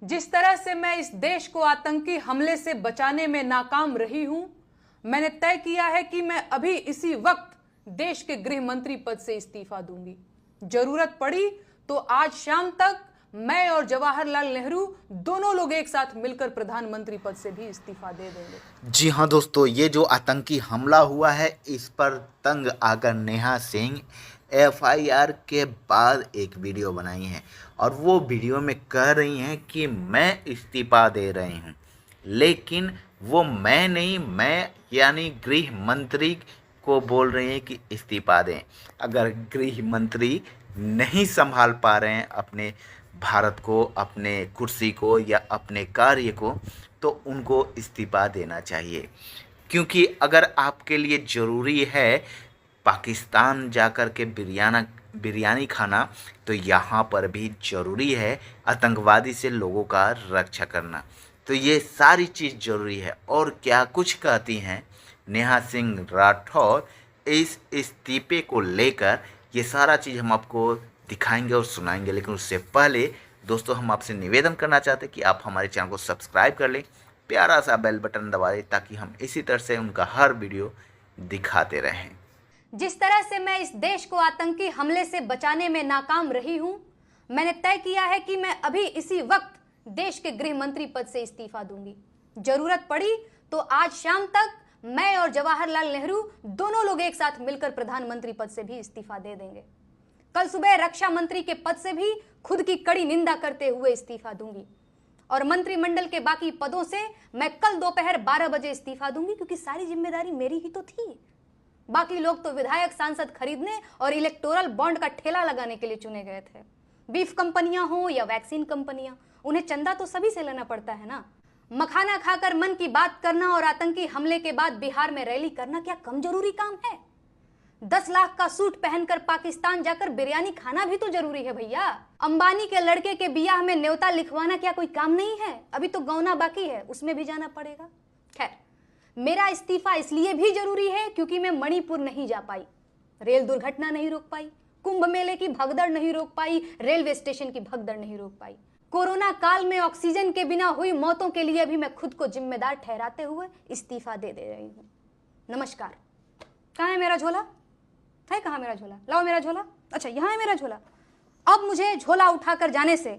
जिस तरह से मैं इस देश को आतंकी हमले से बचाने में नाकाम रही हूं, मैंने तय किया है कि मैं अभी इसी वक्त देश के गृह मंत्री पद से इस्तीफा दूंगी। जरूरत पड़ी तो आज शाम तक मैं और जवाहरलाल नेहरू दोनों लोग एक साथ मिलकर प्रधानमंत्री पद से भी इस्तीफा दे देंगे। जी हाँ दोस्तों, ये जो आतंकी हमला हुआ है इस पर तंग आकर नेहा सिंह एफआईआर के बाद एक वीडियो बनाई है और वो वीडियो में कह रही हैं कि मैं इस्तीफा दे रही हूँ, लेकिन वो मैं नहीं, मैं यानी गृह मंत्री को बोल रही हैं कि इस्तीफा दें। अगर गृह मंत्री नहीं संभाल पा रहे हैं अपने भारत को, अपने कुर्सी को या अपने कार्य को, तो उनको इस्तीफा देना चाहिए। क्योंकि अगर आपके लिए ज़रूरी है पाकिस्तान जाकर के बिरयानी खाना, तो यहाँ पर भी ज़रूरी है आतंकवादी से लोगों का रक्षा करना। तो ये सारी चीज़ ज़रूरी है। और क्या कुछ कहती हैं नेहा सिंह राठौर इस इस्तीफे को लेकर, ये सारा चीज़ हम आपको दिखाएंगे और सुनाएंगे। लेकिन उससे पहले दोस्तों, हम आपसे निवेदन करना चाहते हैं कि आप हमारे चैनल को सब्सक्राइब कर लें, प्यारा सा बेल बटन दबा दें, ताकि हम इसी तरह से उनका हर वीडियो दिखाते रहें। जिस तरह से मैं इस देश को आतंकी हमले से बचाने में नाकाम रही हूं, मैंने तय किया है कि मैं अभी इसी वक्त देश के गृह मंत्री पद से इस्तीफा दूंगी। जरूरत पड़ी तो आज शाम तक मैं और जवाहरलाल नेहरू दोनों लोग एक साथ मिलकर प्रधानमंत्री पद से भी इस्तीफा दे देंगे। कल सुबह रक्षा मंत्री के पद से भी खुद की कड़ी निंदा करते हुए इस्तीफा दूंगी और मंत्रिमंडल के बाकी पदों से मैं कल दोपहर 12 बजे इस्तीफा दूंगी, क्योंकि सारी जिम्मेदारी मेरी ही तो थी। बाकी लोग तो विधायक सांसद खरीदने और इलेक्टोरल बॉन्ड का ठेला लगाने के लिए चुने गए थे। बीफ कंपनियां हो या वैक्सीन कंपनियां, उन्हें चंदा तो सभी से लेना पड़ता है ना। मखाना खाकर मन की बात करना और आतंकी हमले के बाद बिहार में रैली करना क्या कम जरूरी काम है? 10 लाख का सूट पहनकर पाकिस्तान जाकर बिरयानी खाना भी तो जरूरी है भैया। अंबानी के लड़के के बियाह में न्योता लिखवाना क्या कोई काम नहीं है? अभी तो गौना बाकी है, उसमें भी जाना पड़ेगा। खैर, मेरा इस्तीफा इसलिए भी जरूरी है क्योंकि मैं मणिपुर नहीं जा पाई, रेल दुर्घटना नहीं रोक पाई, कुंभ मेले की भगदड़ नहीं रोक पाई, रेलवे स्टेशन की भगदड़ नहीं रोक पाई। कोरोना काल में ऑक्सीजन के बिना हुई मौतों के लिए भी मैं खुद को जिम्मेदार ठहराते हुए इस्तीफा दे रही हूँ। नमस्कार। कहाँ है मेरा झोला? है कहाँ मेरा झोला? लाओ मेरा झोला। अच्छा, यहाँ है मेरा झोला। अब मुझे झोला उठाकर जाने से